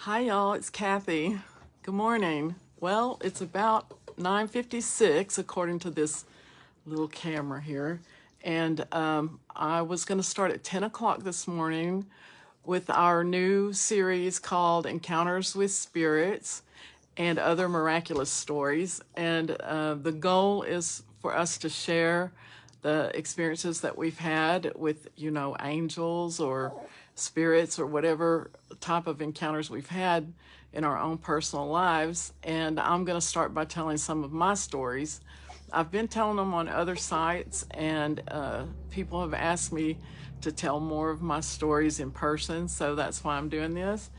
Hi y'all, it's Kathy. Good morning. Well, it's about 9:56 according to this little camera here. And I was going to start at 10 o'clock this morning with our new series called Encounters with Spirits and Other Miraculous Stories. And the goal is for us to share the experiences that we've had with, angels or spirits or whatever type of encounters we've had in our own personal lives. And I'm going to start by telling some of my stories. I've been telling them on other sites, and people have asked me to tell more of my stories in person, so that's why I'm doing this.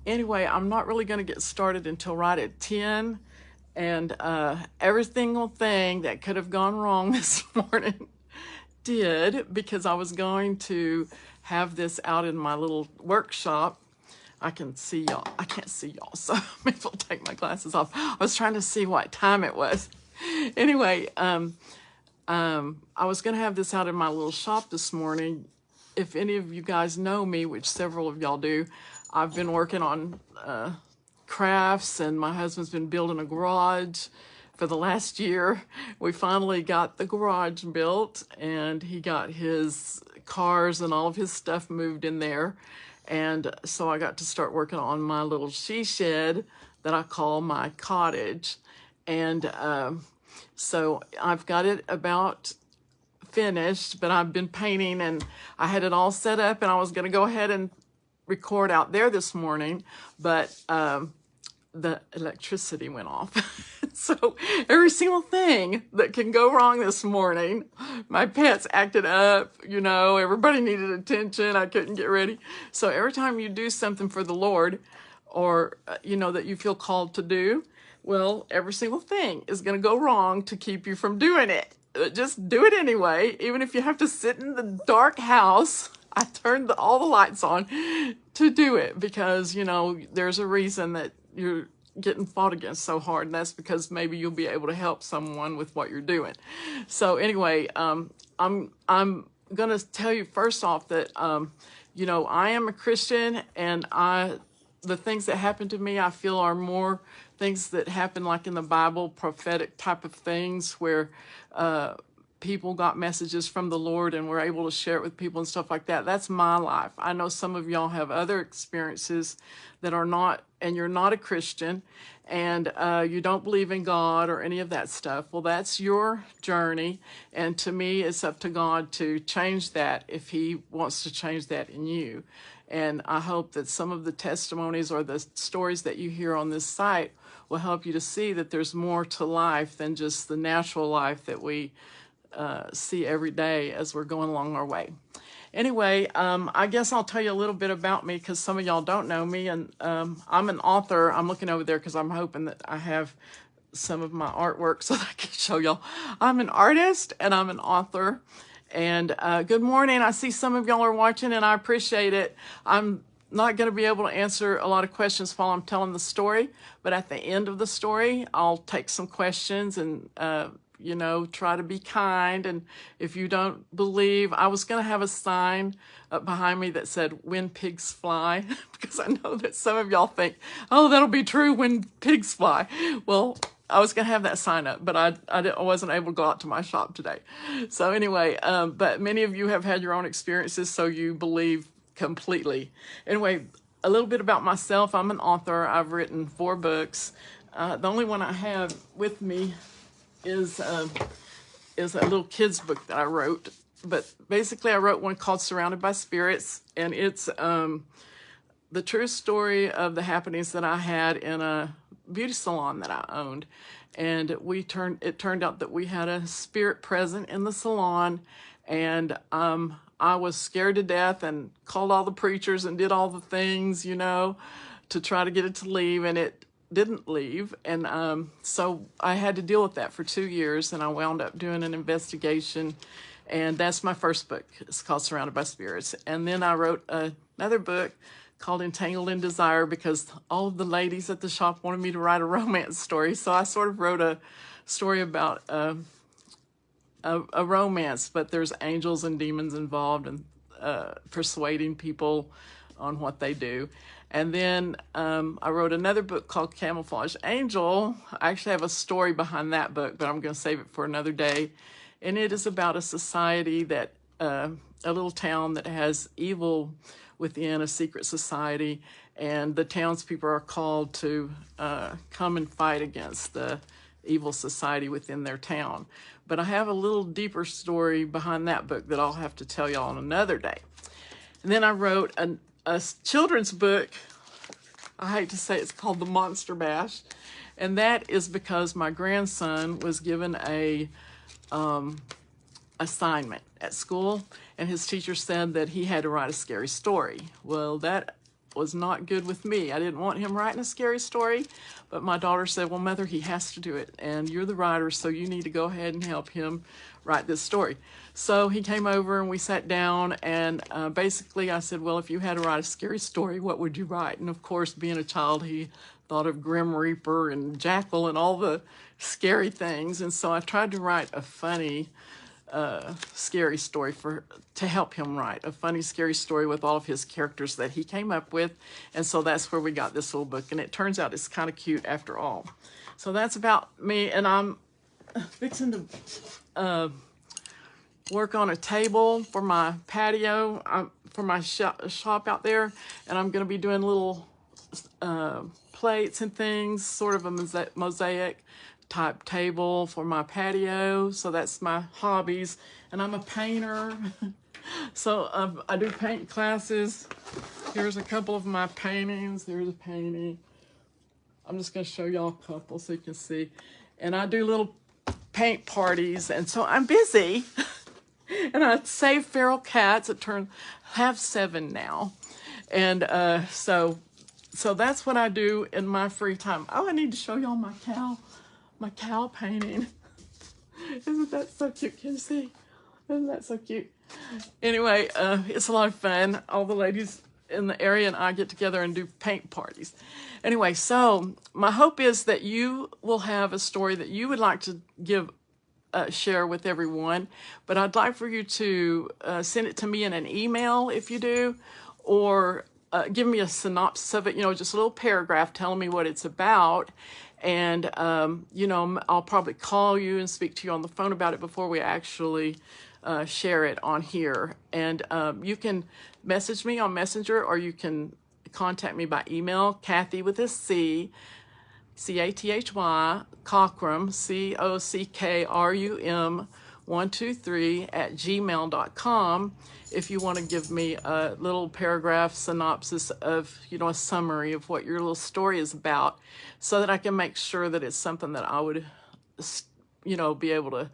Anyway, I'm not really going to get started until right at 10, and every single thing that could have gone wrong this morning did, because I was going to have this out in my little workshop. I can see y'all. I can't see y'all, so maybe I'll take my glasses off. I was trying to see what time it was. Anyway, I was going to have this out in my little shop this morning. If any of you guys know me, which several of y'all do, I've been working on crafts, and my husband's been building a garage for the last year. We finally got the garage built, and he got his cars and all of his stuff moved in there. And so I got to start working on my little she shed that I call my cottage. And so I've got it about finished, but I've been painting, and I had it all set up, and I was going to go ahead and record out there this morning, but the electricity went off. So every single thing that can go wrong this morning, my pets acted up, everybody needed attention. I couldn't get ready. So every time you do something for the Lord, or, that you feel called to do, well, every single thing is going to go wrong to keep you from doing it. Just do it anyway, even if you have to sit in the dark house. I turned all the lights on to do it because, there's a reason that you're getting fought against so hard, and that's because maybe you'll be able to help someone with what you're doing. So anyway, I'm going to tell you first off that, I am a Christian, and the things that happen to me, I feel, are more things that happen like in the Bible, prophetic type of things where people got messages from the Lord and were able to share it with people and stuff like that. That's my life. I know some of y'all have other experiences that are not, and you're not a Christian, and you don't believe in God or any of that stuff. Well, that's your journey, and to me, it's up to God to change that if He wants to change that in you. And I hope that some of the testimonies or the stories that you hear on this site will help you to see that there's more to life than just the natural life that we see every day as we're going along our way. Anyway, I guess I'll tell you a little bit about me because some of y'all don't know me. And I'm an author. I'm looking over there because I'm hoping that I have some of my artwork so that I can show y'all. I'm an artist and I'm an author. And good morning. I see some of y'all are watching, and I appreciate it. I'm not going to be able to answer a lot of questions while I'm telling the story, but at the end of the story, I'll take some questions and try to be kind. And if you don't believe, I was going to have a sign up behind me that said, "When pigs fly," because I know that some of y'all think, oh, that'll be true when pigs fly. Well, I was going to have that sign up, but I wasn't able to go out to my shop today. So anyway, but many of you have had your own experiences, so you believe completely. Anyway, a little bit about myself. I'm an author. I've written 4 books. The only one I have with me is a little kid's book that I wrote. But basically, I wrote one called Surrounded by Spirits, and it's the true story of the happenings that I had in a beauty salon that I owned. And it turned out that we had a spirit present in the salon, and I was scared to death and called all the preachers and did all the things, to try to get it to leave, and it didn't leave. And so I had to deal with that for 2 years, and I wound up doing an investigation, and that's my first book. It's called Surrounded by Spirits. And then I wrote another book called Entangled in Desire because all of the ladies at the shop wanted me to write a romance story. So I sort of wrote a story about a romance, but there's angels and demons involved, and persuading people on what they do. And then I wrote another book called Camouflage Angel. I actually have a story behind that book, but I'm going to save it for another day. And it is about a society that, a little town that has evil within a secret society, and the townspeople are called to come and fight against the evil society within their town. But I have a little deeper story behind that book that I'll have to tell y'all on another day. And then I wrote a children's book. I hate to say it's called The Monster Bash. And that is because my grandson was given a assignment at school, and his teacher said that he had to write a scary story. Well, that was not good with me. I didn't want him writing a scary story, but my daughter said, well, Mother, he has to do it, and you're the writer, so you need to go ahead and help him write this story. So he came over and we sat down, and basically I said, well, if you had to write a scary story, what would you write? And of course, being a child, he thought of Grim Reaper and Jackal and all the scary things. And so I tried to write a funny, scary story to help him write a funny, scary story with all of his characters that he came up with. And so that's where we got this little book. And it turns out it's kind of cute after all. So that's about me. And I'm fixing to work on a table for my patio, for my shop out there. And I'm going to be doing little plates and things, sort of a mosaic type table for my patio. So that's my hobbies. And I'm a painter. So I do paint classes. Here's a couple of my paintings. There's a painting. I'm just going to show y'all a couple so you can see. And I do little paint parties. And so I'm busy. And I save feral cats. It have 7 now. And so that's what I do in my free time. Oh, I need to show y'all my cow painting. Isn't that so cute? Can you see? Isn't that so cute? Anyway, it's a lot of fun. All the ladies in the area and I get together and do paint parties. Anyway, so my hope is that you will have a story that you would like to share with everyone, but I'd like for you to send it to me in an email if you do, or give me a synopsis of it, just a little paragraph telling me what it's about. And, I'll probably call you and speak to you on the phone about it before we actually share it on here. And you can message me on Messenger, or you can contact me by email, Kathy with a C, C-A-T-H-Y, Cockrum, C-O-C-K-R-U-M, 123 @gmail.com. If you want to give me a little paragraph synopsis of, a summary of what your little story is about, so that I can make sure that it's something that I would, be able to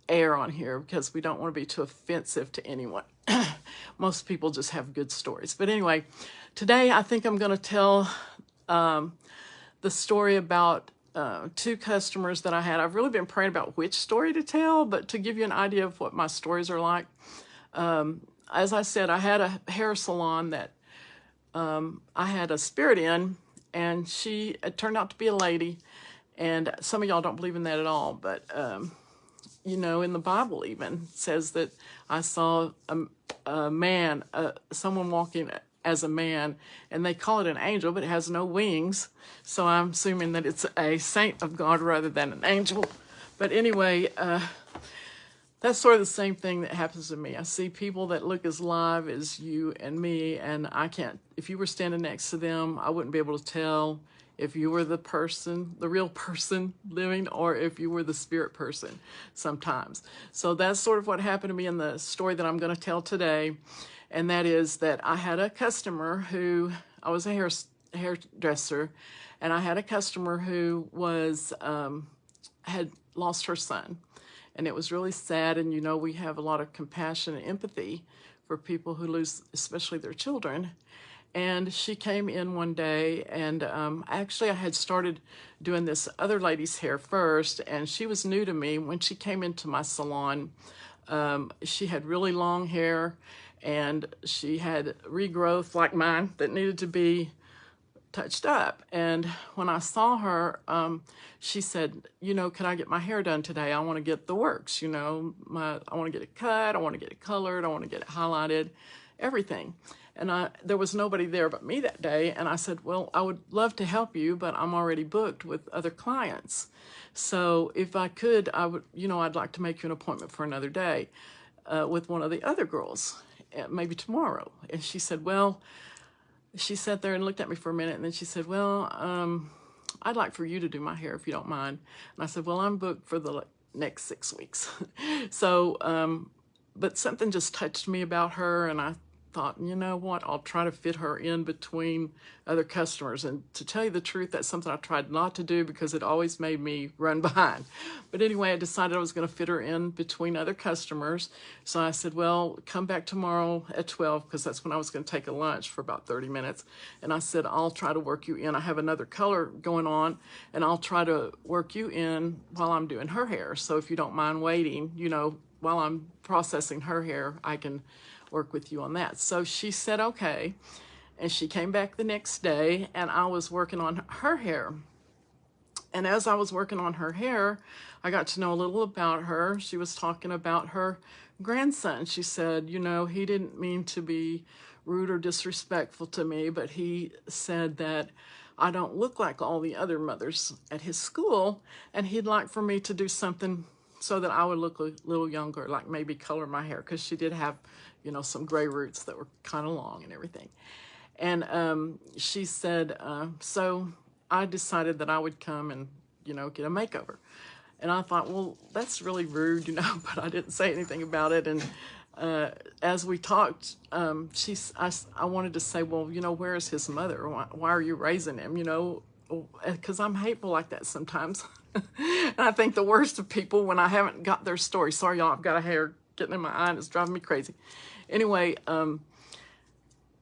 air on here, because we don't want to be too offensive to anyone. Most people just have good stories. But anyway, today I think I'm going to tell the story about 2 customers that I had. I've really been praying about which story to tell, but to give you an idea of what my stories are like. As I said, I had a hair salon that I had a spirit in, and it turned out to be a lady. And some of y'all don't believe in that at all, but in the Bible even says that I saw a man, someone walking as a man, and they call it an angel, but it has no wings. So I'm assuming that it's a saint of God rather than an angel. But anyway, that's sort of the same thing that happens to me. I see people that look as live as you and me, and I can't, if you were standing next to them, I wouldn't be able to tell if you were the person, the real person living, or if you were the spirit person sometimes. So that's sort of what happened to me in the story that I'm going to tell today. And that is that I had a customer who, I was a hairdresser, and I had a customer who had lost her son. And it was really sad, and we have a lot of compassion and empathy for people who lose, especially their children. And she came in one day, and actually I had started doing this other lady's hair first, and she was new to me. When she came into my salon, she had really long hair, and she had regrowth like mine that needed to be touched up. And when I saw her, she said, can I get my hair done today? I want to get the works, I want to get it cut, I want to get it colored, I want to get it highlighted, everything. And there was nobody there but me that day. And I said, well, I would love to help you, but I'm already booked with other clients. So if I could, I would, I'd like to make you an appointment for another day with one of the other girls, maybe tomorrow. And she said, well, she sat there and looked at me for a minute, and then she said, well, I'd like for you to do my hair if you don't mind. And I said, well, I'm booked for the next 6 weeks. So, but something just touched me about her, and I thought, you know what, I'll try to fit her in between other customers. And to tell you the truth, that's something I tried not to do because it always made me run behind. But anyway, I decided I was going to fit her in between other customers. So I said, well, come back tomorrow at 12, because that's when I was going to take a lunch for about 30 minutes. And I said, I'll try to work you in. I have another color going on, and I'll try to work you in while I'm doing her hair. So if you don't mind waiting, while I'm processing her hair, I can work with you on that. So she said, okay. And she came back the next day, and I was working on her hair. And as I was working on her hair, I got to know a little about her. She was talking about her grandson. She said, he didn't mean to be rude or disrespectful to me, but he said that I don't look like all the other mothers at his school, and he'd like for me to do something so that I would look a little younger, like maybe color my hair, because she did have, some gray roots that were kind of long and everything. And she said, so I decided that I would come and, get a makeover. And I thought, well, that's really rude, but I didn't say anything about it. And as we talked, I wanted to say, well, where is his mother? Why are you raising him? Because I'm hateful like that sometimes. And I think the worst of people when I haven't got their story. Sorry, y'all, I've got a hair getting in my eye and it's driving me crazy. Anyway,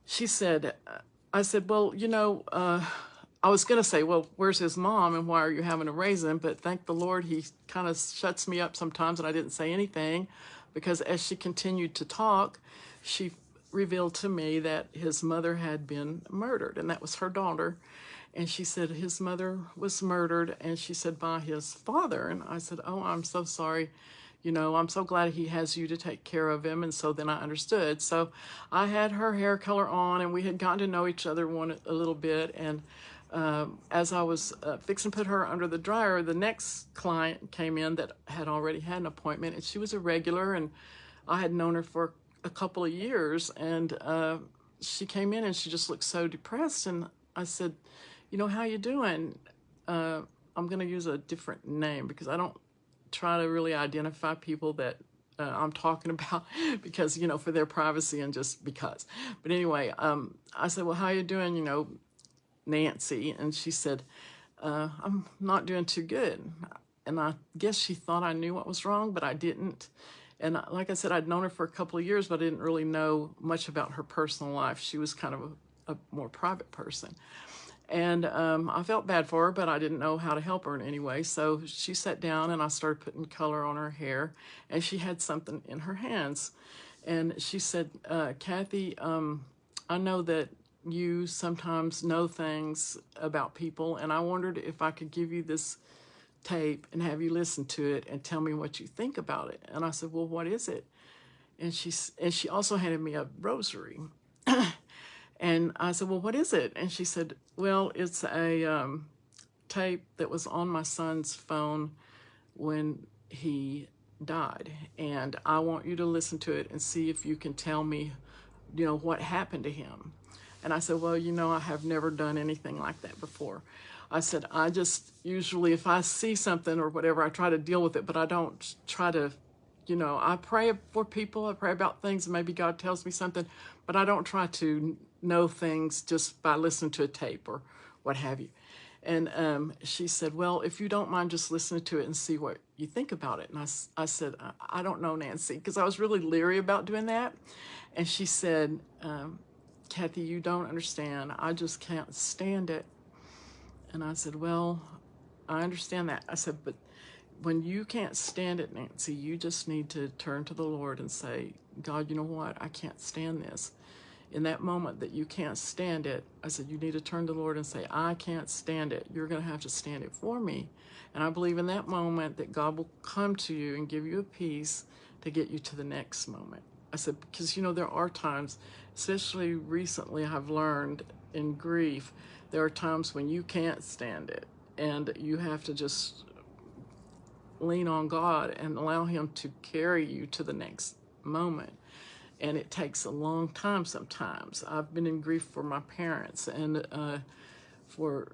she said, I said, well, I was going to say, well, where's his mom and why are you having to raise him? But thank the Lord, he kind of shuts me up sometimes, and I didn't say anything, because as she continued to talk, she revealed to me that his mother had been murdered, and that was her daughter. And she said his mother was murdered, and she said by his father. And I said, oh, I'm so sorry. I'm so glad he has you to take care of him. And so then I understood. So I had her hair color on, and we had gotten to know each other a little bit. And as I was fixing to put her under the dryer, the next client came in that had already had an appointment, and she was a regular, and I had known her for a couple of years. And she came in, and she just looked so depressed. And I said, how you doing? I'm going to use a different name because I don't try to really identify people that I'm talking about because, for their privacy and just because. But anyway, I said, well, how you doing? Nancy. And she said, I'm not doing too good. And I guess she thought I knew what was wrong, but I didn't. And like I said, I'd known her for a couple of years, but I didn't really know much about her personal life. She was kind of a more private person. And I felt bad for her, but I didn't know how to help her in any way. So she sat down, and I started putting color on her hair, and she had something in her hands. And she said, Kathy, I know that you sometimes know things about people, and I wondered if I could give you this tape and have you listen to it and tell me what you think about it. And I said, well, what is it? And she also handed me a rosary. And I said, well, what is it? And she said, well, it's a tape that was on my son's phone when he died. And I want you to listen to it and see if you can tell me, what happened to him. And I said, well, I have never done anything like that before. I said, I just usually, if I see something or whatever, I try to deal with it, but I don't try to, I pray for people, I pray about things, and maybe God tells me something, but I don't try to know things just by listening to a tape or what have you. And she said, well, if you don't mind just listening to it and see what you think about it. And I said, I don't know, Nancy, because I was really leery about doing that. And she said, Kathy, you don't understand. I just can't stand it. And I said, well, I understand that. I said, but when you can't stand it, Nancy, you just need to turn to the Lord and say, God, you know what? I can't stand this. In that moment that you can't stand it, I said, you need to turn to the Lord and say, I can't stand it. You're going to have to stand it for me. And I believe in that moment that God will come to you and give you a peace to get you to the next moment. I said, because, you know, there are times, especially recently, I've learned in grief, there are times when you can't stand it, and you have to just lean on God and allow Him to carry you to the next moment. And it takes a long time sometimes. I've been in grief for my parents, and for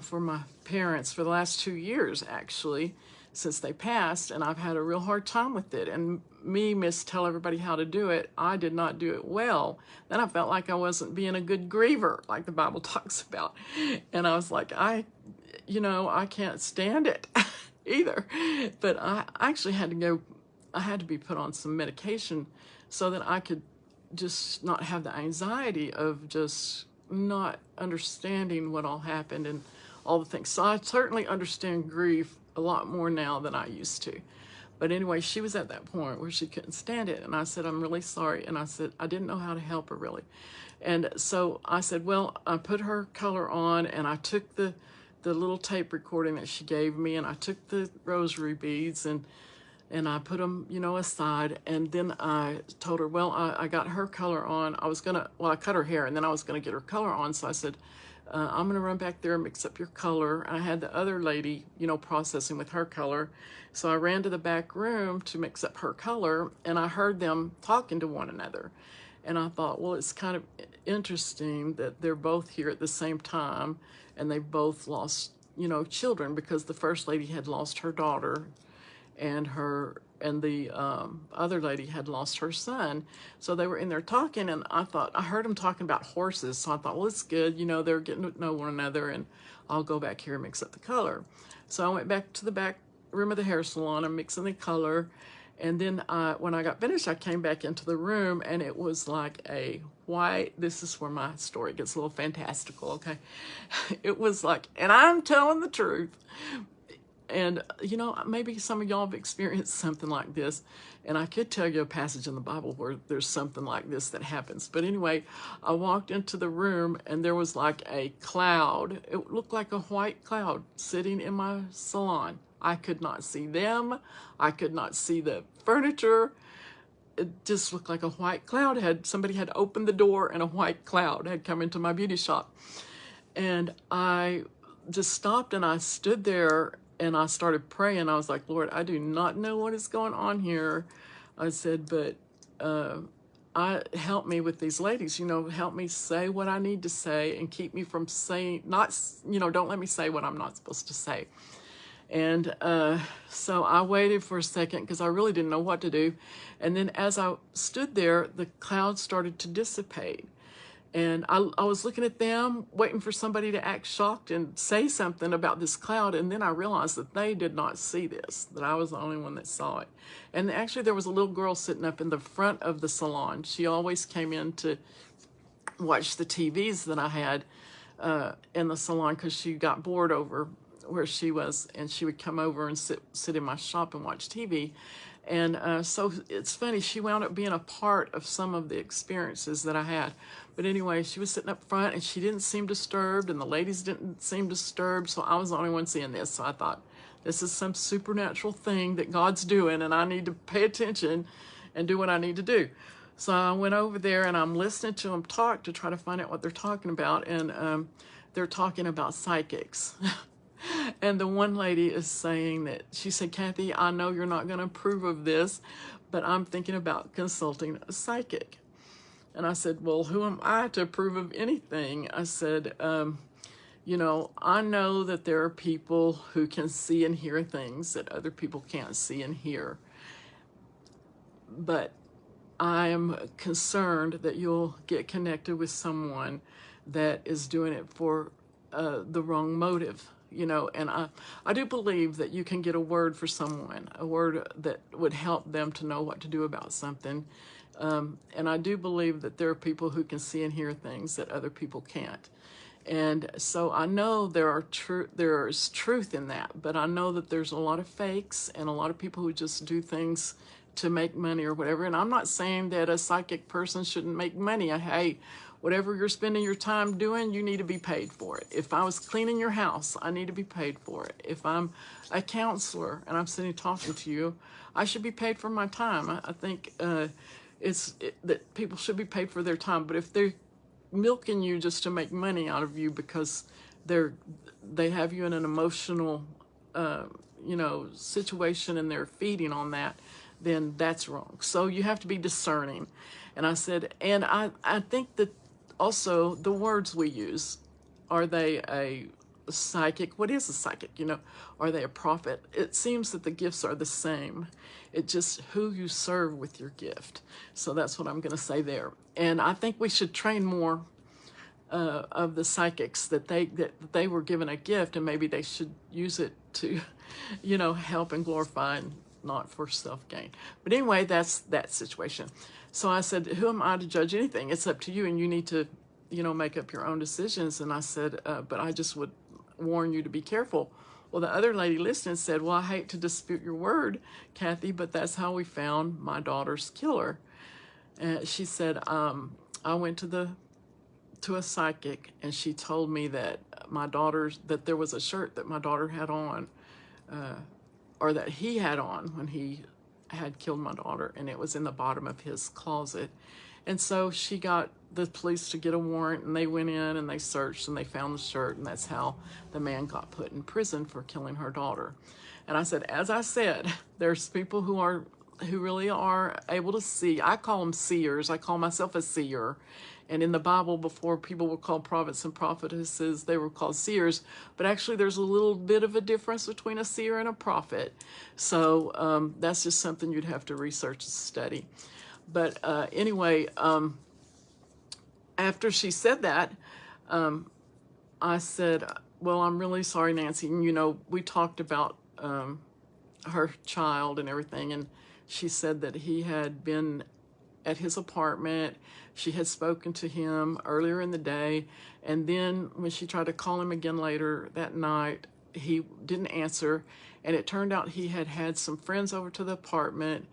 for my parents for the last 2 years, actually, since they passed, and I've had a real hard time with it. And me, tell everybody how to do it, I did not do it well. Then I felt like I wasn't being a good griever, like the Bible talks about. And I was like, I can't stand it either. But I actually I had to be put on some medication so that I could just not have the anxiety of just not understanding what all happened and all the things. So I certainly understand grief a lot more now than I used to. But anyway, she was at that point where she couldn't stand it. And I said, I'm really sorry. And I said, I didn't know how to help her really. And so I said, well, I put her color on, and I took the little tape recording that she gave me, and I took the rosary beads, and I put them, aside. And then I told her, well, I got her color on. I cut her hair, and then I was going to get her color on. So I said, I'm going to run back there and mix up your color. I had the other lady, processing with her color. So I ran to the back room to mix up her color, and I heard them talking to one another. And I thought, well, it's kind of interesting that they're both here at the same time, and they both lost, children, because the first lady had lost her daughter, and the other lady had lost her son. So they were in there talking, and I heard them talking about horses. So I thought, well, it's good, they're getting to know one another, and I'll go back here and mix up the color. So I went back to the back room of the hair salon and mixing the color. And then when I got finished, I came back into the room, and it was like this is where my story gets a little fantastical, okay? It was like, and I'm telling the truth. And, maybe some of y'all have experienced something like this. And I could tell you a passage in the Bible where there's something like this that happens. But anyway, I walked into the room, and there was like a cloud. It looked like a white cloud sitting in my salon. I could not see them. I could not see the furniture. It just looked like a white cloud. Somebody had opened the door, and a white cloud had come into my beauty shop. And I just stopped, and I stood there, and I started praying. I was like, Lord, I do not know what is going on here. I said, but help me with these ladies, help me say what I need to say, and keep me from saying, don't let me say what I'm not supposed to say. And so I waited for a second, because I really didn't know what to do. And then as I stood there, the cloud started to dissipate. And I was looking at them, waiting for somebody to act shocked and say something about this cloud. And then I realized that they did not see this, that I was the only one that saw it. And actually, there was a little girl sitting up in the front of the salon. She always came in to watch the TVs that I had in the salon, because she got bored over where she was, and she would come over and sit in my shop and watch TV. And so it's funny, she wound up being a part of some of the experiences that I had. But anyway, she was sitting up front, and she didn't seem disturbed, and the ladies didn't seem disturbed, so I was the only one seeing this. So I thought, this is some supernatural thing that God's doing, and I need to pay attention and do what I need to do. So I went over there, and I'm listening to them talk to try to find out what they're talking about, and they're talking about psychics. And the one lady is saying that, she said, Kathy, I know you're not going to approve of this, but I'm thinking about consulting a psychic. And I said, well, who am I to approve of anything? I said, I know that there are people who can see and hear things that other people can't see and hear. But I'm concerned that you'll get connected with someone that is doing it for the wrong motive. And I do believe that you can get a word for someone, a word that would help them to know what to do about something. And I do believe that there are people who can see and hear things that other people can't. And so I know there's truth in that, but I know that there's a lot of fakes and a lot of people who just do things to make money or whatever. And I'm not saying that a psychic person shouldn't make money. Hey, whatever you're spending your time doing, you need to be paid for it. If I was cleaning your house, I need to be paid for it. If I'm a counselor and I'm sitting talking to you, I should be paid for my time. I think that people should be paid for their time. But if they're milking you just to make money out of you because they have you in an emotional situation and they're feeding on that, then that's wrong. So you have to be discerning. And I said, and I think that also the words we use, are they a psychic? What is a psychic? Are they a prophet? It seems that the gifts are the same. It's just who you serve with your gift. So that's what I'm going to say there. And I think we should train more of the psychics, that they were given a gift, and maybe they should use it to, help and glorify, and not for self-gain. But anyway, that's that situation. So I said, who am I to judge anything? It's up to you, and you need to, make up your own decisions. And I said, but I just would warn you to be careful. Well, the other lady listening said, well, I hate to dispute your word, Kathy, but that's how we found my daughter's killer. And she said, I went to a psychic, and she told me that that there was a shirt that my daughter had on, or that he had on when he had killed my daughter, and it was in the bottom of his closet. And so she got the police to get a warrant, and they went in and they searched and they found the shirt, and that's how the man got put in prison for killing her daughter. And I said, as I said, there's people who really are able to see. I call them seers. I call myself a seer. And in the Bible, before people were called prophets and prophetesses, they were called seers. But actually, there's a little bit of a difference between a seer and a prophet. So that's just something you'd have to research and study. But anyway, after she said that, I said, well, I'm really sorry, Nancy. And, we talked about her child and everything. And she said that he had been at his apartment. She had spoken to him earlier in the day. And then when she tried to call him again later that night, he didn't answer. And it turned out he had had some friends over to the apartment.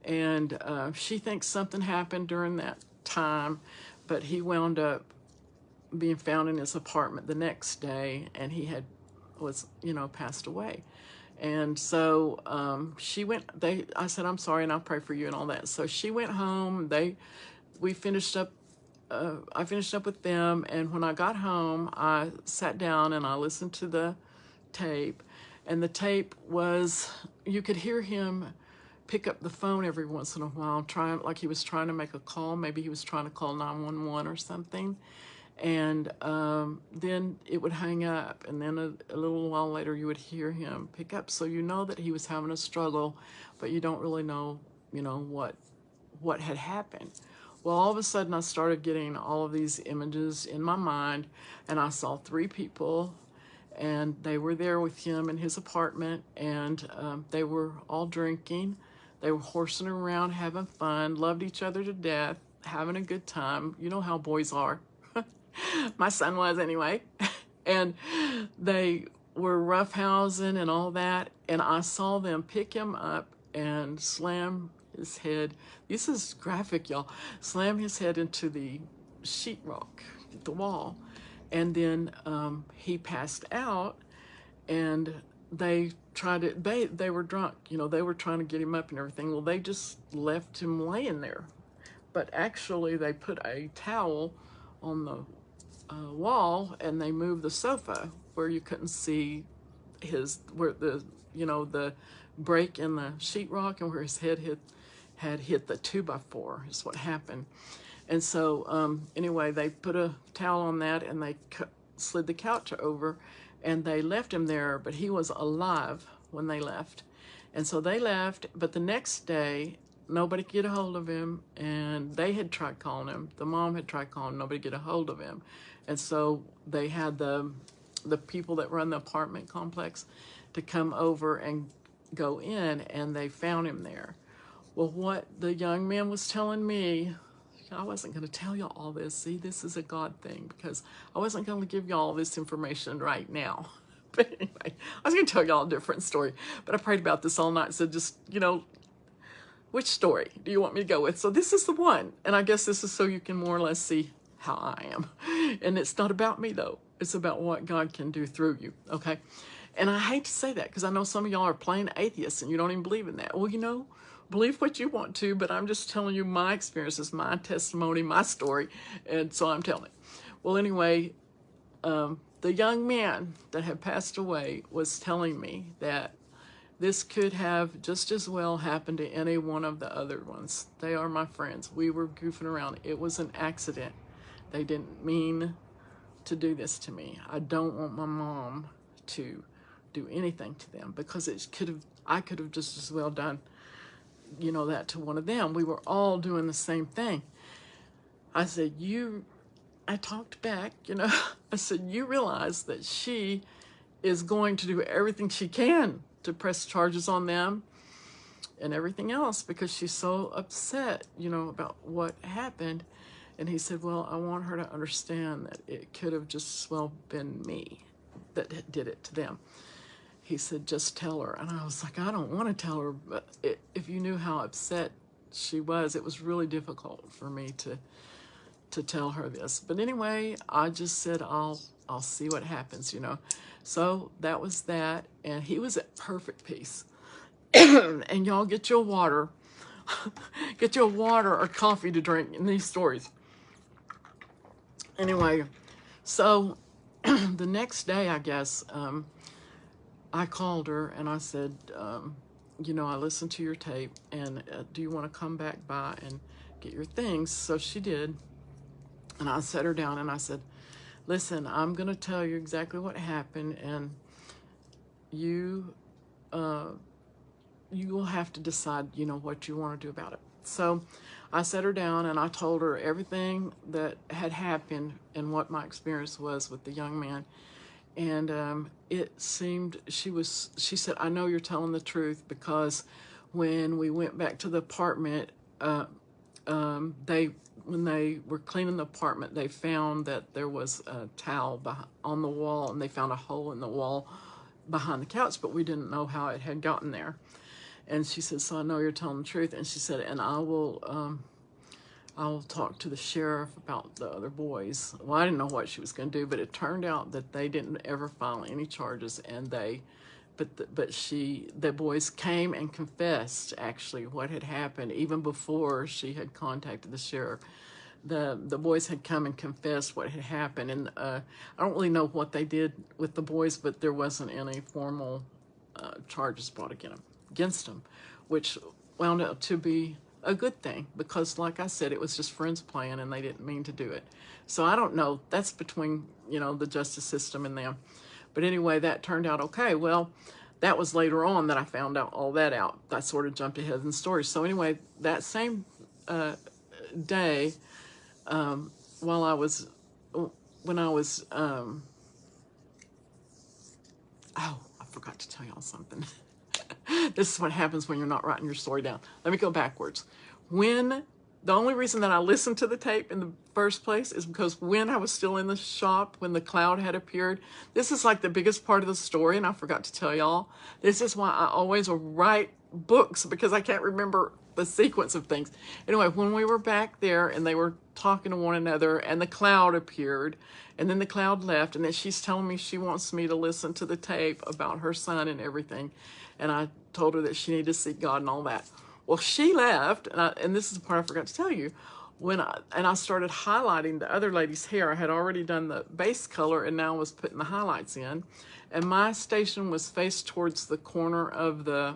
And she thinks something happened during that time. But he wound up being found in his apartment the next day. And he was passed away. And so I said, I'm sorry, and I'll pray for you and all that. So she went home. We finished up. I finished up with them. And when I got home, I sat down and I listened to the tape. And the tape was, you could hear him pick up the phone every once in a while, like he was trying to make a call. Maybe he was trying to call 911 or something. And then it would hang up, and then a little while later you would hear him pick up. So you know that he was having a struggle, but you don't really know, what had happened. Well, all of a sudden I started getting all of these images in my mind, and I saw 3 people, and they were there with him in his apartment, and they were all drinking. They were horsing around, having fun, loved each other to death, having a good time. You know how boys are. My son was anyway. And they were roughhousing and all that. And I saw them pick him up and slam his head. This is graphic, y'all. Slam his head into the sheetrock, the wall. And then he passed out, and they were drunk. They were trying to get him up and everything. Well, they just left him laying there. But actually, they put a towel on the wall, and they moved the sofa where you couldn't see where the break in the sheetrock, and where his head had hit the 2x4 is what happened. And so anyway, they put a towel on that, and they slid the couch over, and they left him there, but he was alive when they left. And so they left, but the next day, nobody could get a hold of him, and they had tried calling him. The mom had tried calling him, nobody could get a hold of him. And so they had the people that run the apartment complex to come over and go in, and they found him there. Well, what the young man was telling me, I wasn't going to tell you all this. See, this is a God thing, because I wasn't going to give you all this information right now. But anyway, I was going to tell y'all a different story. But I prayed about this all night, so just, which story do you want me to go with? So this is the one. And I guess this is so you can more or less see how I am. And it's not about me, though. It's about what God can do through you, okay? And I hate to say that, because I know some of y'all are plain atheists and you don't even believe in that. Well, believe what you want to, but I'm just telling you my experiences, my testimony, my story, and so I'm telling it. Well, anyway, the young man that had passed away was telling me that this could have just as well happened to any one of the other ones. They are my friends. We were goofing around. It was an accident. They didn't mean to do this to me. I don't want my mom to do anything to them, because I could have just as well done, that to one of them. We were all doing the same thing. I said, I talked back, I said, you realize that she is going to do everything she can to press charges on them and everything else, because she's so upset, about what happened. And he said, well, I want her to understand that it could have just as well been me that did it to them. He said, just tell her. And I was like, I don't want to tell her, but if you knew how upset she was, it was really difficult for me to tell her this. But anyway, I just said, I'll see what happens, So that was that, and he was at perfect peace. And y'all get your water. Get your water or coffee to drink in these stories. Anyway, so the next day, I guess, I called her and I said, I listened to your tape, and do you want to come back by and get your things? So she did. And I sat her down and I said, listen, I'm going to tell you exactly what happened, and you will have to decide, what you want to do about it. So I sat her down and I told her everything that had happened and what my experience was with the young man. And it seemed, she said, I know you're telling the truth, because when we went back to the apartment, when they were cleaning the apartment, they found that there was a towel on the wall, and they found a hole in the wall behind the couch, but we didn't know how it had gotten there. And she said, so I know you're telling the truth. And she said, and I will talk to the sheriff about the other boys. Well, I didn't know what she was going to do, but it turned out that they didn't ever file any charges, and the boys came and confessed actually what had happened even before she had contacted the sheriff. The boys had come and confessed what had happened, and I don't really know what they did with the boys, but there wasn't any formal charges brought against them, which wound up to be a good thing, because like I said, it was just friends playing and they didn't mean to do it. So I don't know, that's between the justice system and them. But anyway, that turned out okay. Well, that was later on that I found out all that out. I sort of jumped ahead in the story. So anyway, that same day, when I was oh, I forgot to tell y'all something. This is what happens when you're not writing your story down. Let me go backwards. The only reason that I listened to the tape in the first place is because when I was still in the shop, when the cloud had appeared, this is like the biggest part of the story, and I forgot to tell y'all. This is why I always write books, because I can't remember the sequence of things. Anyway, when we were back there and they were talking to one another, and the cloud appeared, and then the cloud left, and then she's telling me she wants me to listen to the tape about her son and everything. And I told her that she needed to seek God and all that. Well, she left, and this is the part I forgot to tell you. I started highlighting the other lady's hair. I had already done the base color, and now I was putting the highlights in. And my station was faced towards the corner of the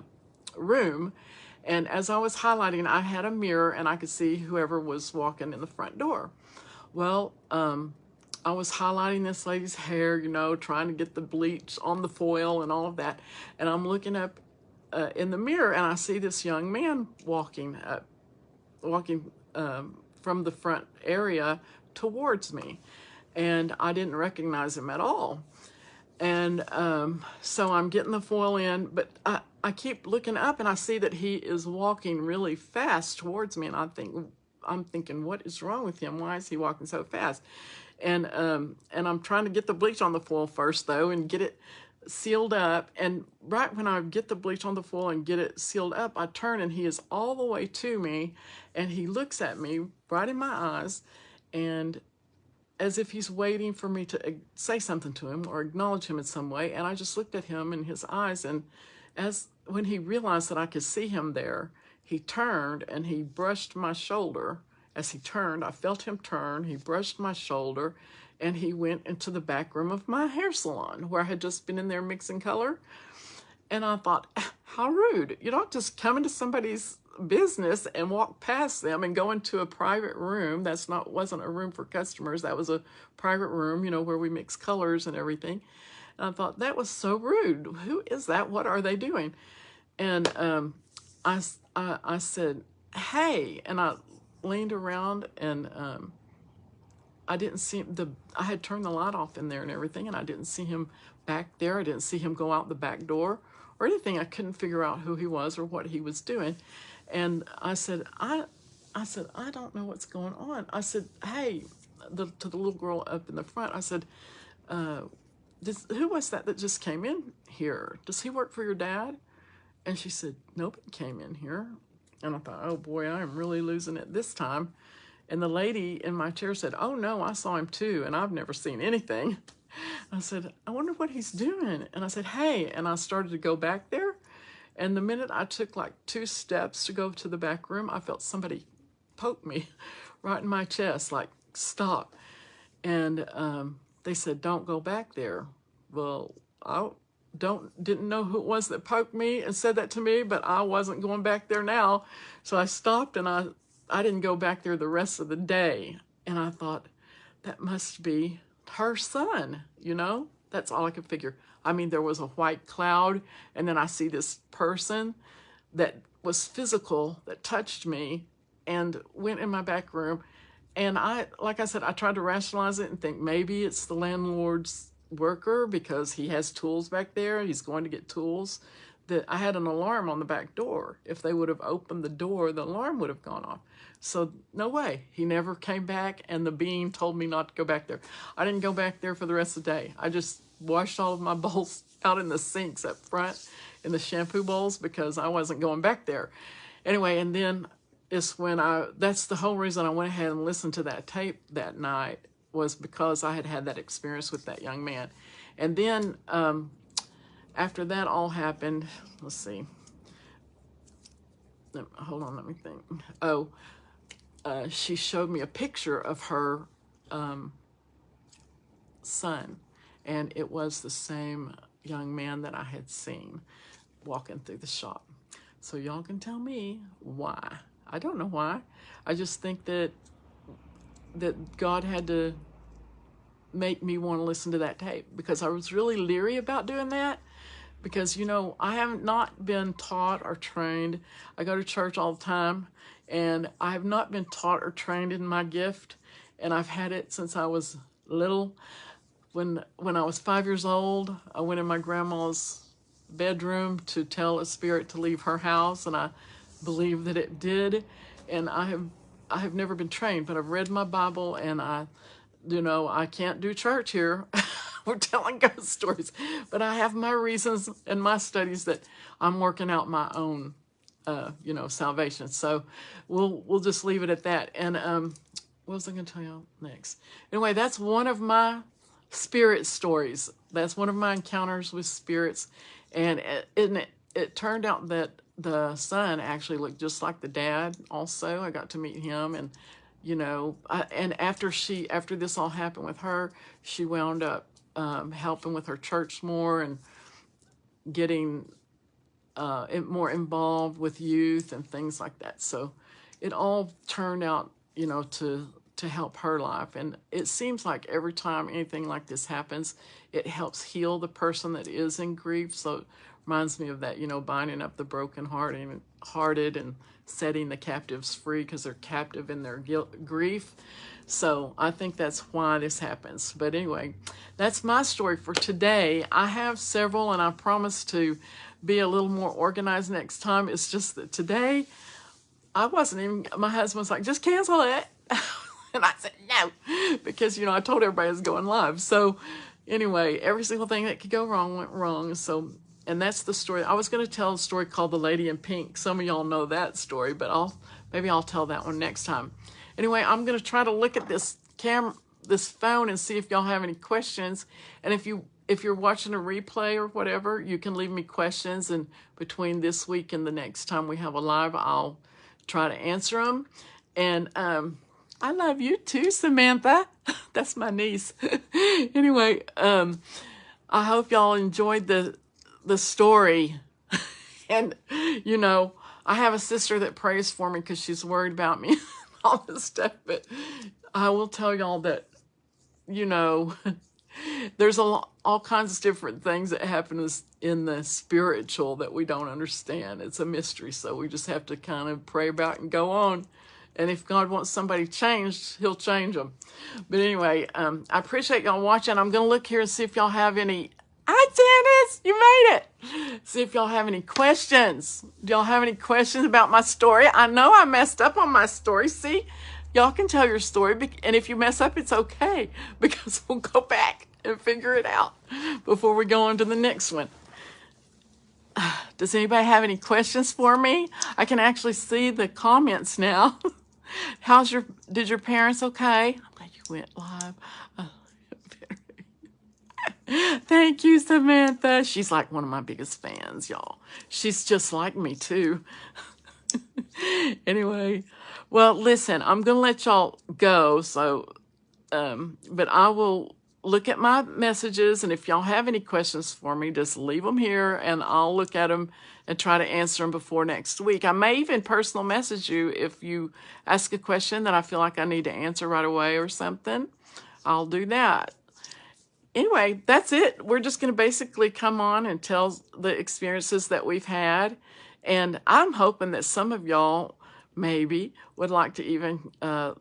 room. And as I was highlighting, I had a mirror, and I could see whoever was walking in the front door. Well, I was highlighting this lady's hair, trying to get the bleach on the foil and all of that. And I'm looking up in the mirror, and I see this young man walking from the front area towards me. And I didn't recognize him at all. And so I'm getting the foil in, but I keep looking up, and I see that he is walking really fast towards me. And I'm thinking, what is wrong with him? Why is he walking so fast? And I'm trying to get the bleach on the foil first, though, and get it sealed up. And right when I get the bleach on the foil and get it sealed up, I turn, and he is all the way to me, and he looks at me right in my eyes, and as if he's waiting for me to say something to him or acknowledge him in some way. And I just looked at him in his eyes, and when he realized that I could see him there, he turned and he brushed my shoulder. As he turned, I felt him turn. He brushed my shoulder and he went into the back room of my hair salon where I had just been in there mixing color. And I thought, how rude. You don't just come into somebody's business and walk past them and go into a private room. Wasn't a room for customers. That was a private room, where we mix colors and everything. And I thought, that was so rude. Who is that? What are they doing? And I said, hey, and I leaned around and I didn't see I had turned the light off in there and everything, and I didn't see him back there. I didn't see him go out the back door or anything. I couldn't figure out who he was or what he was doing. And I said, I don't know what's going on. I said, hey, to the little girl up in the front, I said, who was that just came in here? Does he work for your dad? And she said, nobody came in here. And I thought, oh boy, I am really losing it this time. And the lady in my chair said, oh no, I saw him too, and I've never seen anything. I said, I wonder what he's doing. And I said, hey, and I started to go back there. And the minute I took like 2 steps to go to the back room, I felt somebody poke me right in my chest, like, stop. And they said, don't go back there. Well, I didn't know who it was that poked me and said that to me, but I wasn't going back there now. So I stopped and I didn't go back there the rest of the day. And I thought, that must be her son, That's all I could figure. I mean, there was a white cloud, and then I see this person that was physical, that touched me and went in my back room. And like I said, I tried to rationalize it and think maybe it's the landlord's worker because he has tools back there. He's going to get tools. That I had an alarm on the back door. If they would have opened the door, the alarm would have gone off. So no way. He never came back, and the being told me not to go back there. I didn't go back there for the rest of the day. I just washed all of my bowls out in the sinks up front, in the shampoo bowls, because I wasn't going back there. Anyway, and then that's the whole reason I went ahead and listened to that tape that night, was because I had that experience with that young man. And then after that all happened, let's see. Hold on, let me think. Oh, she showed me a picture of her son, and it was the same young man that I had seen walking through the shop. So y'all can tell me why. I don't know why. I just think that God had to make me want to listen to that tape, because I was really leery about doing that, because I have not been taught or trained. I go to church all the time, and I have not been taught or trained in my gift, and I've had it since I was little. When I was 5 years old, I went in my grandma's bedroom to tell a spirit to leave her house, and I believe that it did. And I have never been trained, but I've read my Bible, and I can't do church here. We're telling ghost stories, but I have my reasons and my studies that I'm working out my own, salvation. So we'll just leave it at that. And what was I going to tell you next? Anyway, that's one of my spirit stories. That's one of my encounters with spirits, and it turned out that the son actually looked just like the dad. Also, I got to meet him, and and after this all happened with her, she wound up helping with her church more and getting more involved with youth and things like that. So it all turned out, to help her life. And it seems like every time anything like this happens, it helps heal the person that is in grief. So it reminds me of that, binding up the brokenhearted and setting the captives free, because they're captive in their grief. So I think that's why this happens. But anyway, that's my story for today. I have several, and I promise to be a little more organized next time. It's just that today, my husband was like, just cancel it. And I said, no, because, I told everybody I was going live. So anyway, every single thing that could go wrong went wrong. So, and that's the story. I was going to tell a story called The Lady in Pink. Some of y'all know that story, but maybe I'll tell that one next time. Anyway, I'm going to try to look at this phone and see if y'all have any questions. And if you if you're watching a replay or whatever, you can leave me questions, and between this week and the next time we have a live, I'll try to answer them. And I love you too, Samantha. That's my niece. Anyway, I hope y'all enjoyed the story. And, you know, I have a sister that prays for me because she's worried about me, all this stuff. But I will tell y'all that, you know, there's all kinds of different things that happen in the spiritual that we don't understand. It's a mystery, so we just have to kind of pray about it and go on. And if God wants somebody changed, he'll change them. But anyway, I appreciate y'all watching. I'm going to look here and see if y'all have any. Hi, Janice, you made it. See if y'all have any questions. Do y'all have any questions about my story? I know I messed up on my story. See, y'all can tell your story. And if you mess up, it's okay, because we'll go back and figure it out before we go on to the next one. Does anybody have any questions for me? I can actually see the comments now. Did your parents okay? I'm glad you went live. Thank you, Samantha. She's like one of my biggest fans, y'all. She's just like me too. Anyway, well, listen, I'm going to let y'all go. So, but I will look at my messages, and if y'all have any questions for me, just leave them here and I'll look at them and try to answer them before next week. I may even personal message you if you ask a question that I feel like I need to answer right away or something. I'll do that. Anyway, that's it. We're just going to basically come on and tell the experiences that we've had. And I'm hoping that some of y'all maybe would like to even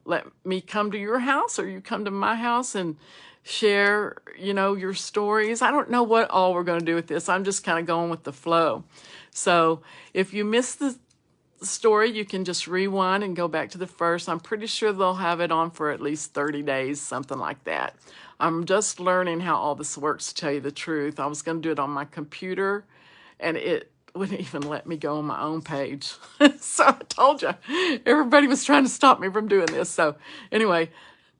let me come to your house, or you come to my house and share, you know, your stories. I don't know what all we're going to do with this. I'm just kind of going with the flow. So if you missed the story, you can just rewind and go back to the first. I'm pretty sure they'll have it on for at least 30 days, something like that. I'm just learning how all this works, to tell you the truth. I was going to do it on my computer, and it wouldn't even let me go on my own page. So I told you, everybody was trying to stop me from doing this. So anyway,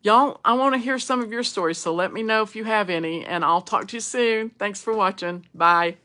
y'all, I want to hear some of your stories, so let me know if you have any, and I'll talk to you soon. Thanks for watching. Bye.